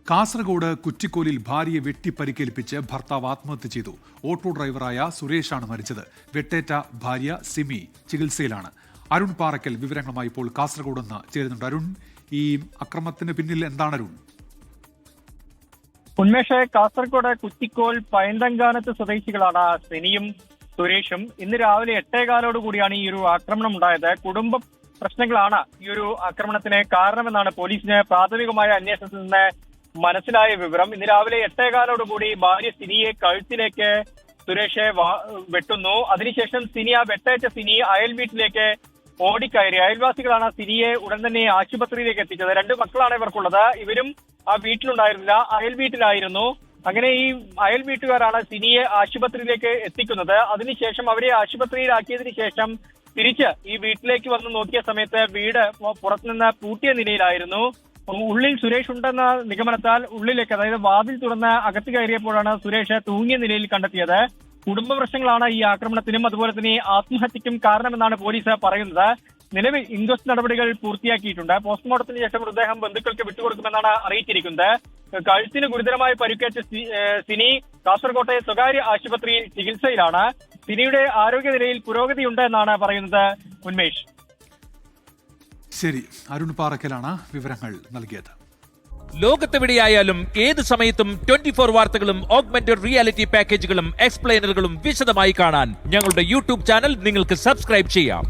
കാസർഗോഡ് കുറ്റിക്കോലിൽ ഭാര്യയെ വെട്ടിപ്പരിക്കേൽപ്പിച്ച് ഭർത്താവ് ആത്മഹത്യ ചെയ്തു. ഓട്ടോ ഡ്രൈവറായ സുരേഷാണ് മരിച്ചത്. വെട്ടേറ്റ ഭാര്യ സിമി ചികിത്സയിലാണ്. അരുൺ പാറയ്ക്കൽ വിവരങ്ങളുമായി ഇപ്പോൾ കാസർഗോഡ് നിന്ന് ചേരുന്നുണ്ട്. അരുൺ, ഈ അക്രമത്തിന് പിന്നിൽ എന്താണ് അരുൺ? ഉന്മേഷ്, കാസർഗോഡ് കുറ്റിക്കോൽ പയന്തങ്കാനത്ത് സ്വദേശികളാണ് സിനിയും സുരേഷും. ഇന്ന് രാവിലെ 8:15 കൂടിയാണ് ഈ ഒരു ആക്രമണം ഉണ്ടായത്. കുടുംബ പ്രശ്നങ്ങളാണ് ഈ ഒരു ആക്രമണത്തിന് കാരണമെന്നാണ് പോലീസിന് പ്രാഥമികമായ അന്വേഷണത്തിൽ നിന്ന് മനസ്സിലായ വിവരം. ഇന്ന് രാവിലെ 8:15 കൂടി ഭാര്യ സിനിയെ കഴുത്തിലേക്ക് സുരേഷ് വെട്ടുന്നു. അതിനുശേഷം ആ വെട്ടേറ്റ സിനി അയൽ വീട്ടിലേക്ക് ഓടിക്കയറി. അയൽവാസികളാണ് സിനിയെ ഉടൻ തന്നെ ആശുപത്രിയിലേക്ക് എത്തിച്ചത്. 2 മക്കളാണ് ഇവർക്കുള്ളത്. ഇവരും ആ വീട്ടിലുണ്ടായിരുന്നില്ല, അയൽ വീട്ടിലായിരുന്നു. അങ്ങനെ ഈ അയൽ വീട്ടുകാരാണ് സിനിയെ ആശുപത്രിയിലേക്ക് എത്തിക്കുന്നത്. അതിനുശേഷം അവരെ ആശുപത്രിയിലാക്കിയതിനു ശേഷം തിരിച്ച് ഈ വീട്ടിലേക്ക് വന്ന് നോക്കിയ സമയത്ത് വീട് പുറത്തുനിന്ന് പൂട്ടിയ നിലയിലായിരുന്നു. ഉള്ളിൽ സുരേഷ് ഉണ്ടെന്ന നിഗമനത്താൽ ഉള്ളിലേക്ക്, അതായത് വാതിൽ തുറന്ന് അകത്ത് കയറിയപ്പോഴാണ് സുരേഷ് തൂങ്ങിയ നിലയിൽ കണ്ടെത്തിയത്. കുടുംബ പ്രശ്നങ്ങളാണ് ഈ ആക്രമണത്തിനും അതുപോലെ തന്നെ ആത്മഹത്യക്കും കാരണമെന്നാണ് പോലീസ് പറയുന്നത്. നിലവിൽ ഇൻക്വസ്റ്റ് നടപടികൾ പൂർത്തിയാക്കിയിട്ടുണ്ട്. പോസ്റ്റ്മോർട്ടത്തിന് ശേഷം മൃതദേഹം ബന്ധുക്കൾക്ക് വിട്ടുകൊടുക്കുമെന്നാണ് അറിയിച്ചിരിക്കുന്നത്. കഴുത്തിന് ഗുരുതരമായി പരിക്കേറ്റ സിനി കാസർകോട്ടെ സ്വകാര്യ ആശുപത്രിയിൽ ചികിത്സയിലാണ്. സിനിയുടെ ആരോഗ്യനിലയിൽ പുരോഗതിയുണ്ട് എന്നാണ് പറയുന്നത്. ഉന്മേഷ്, ശരി. അരുൺ പാറയ്ക്കലാണ് വിവരങ്ങൾ നൽകിയത്. ലോകത്തെവിടെയായാലും ഏത് സമയത്തും 24 വാർത്തകളും ഓഗ്മെന്റഡ് റിയാലിറ്റി പാക്കേജുകളും എക്സ്പ്ലെയിനറുകളും വിശദമായി കാണാൻ ഞങ്ങളുടെ യൂട്യൂബ് ചാനൽ നിങ്ങൾക്ക് സബ്സ്ക്രൈബ് ചെയ്യാം.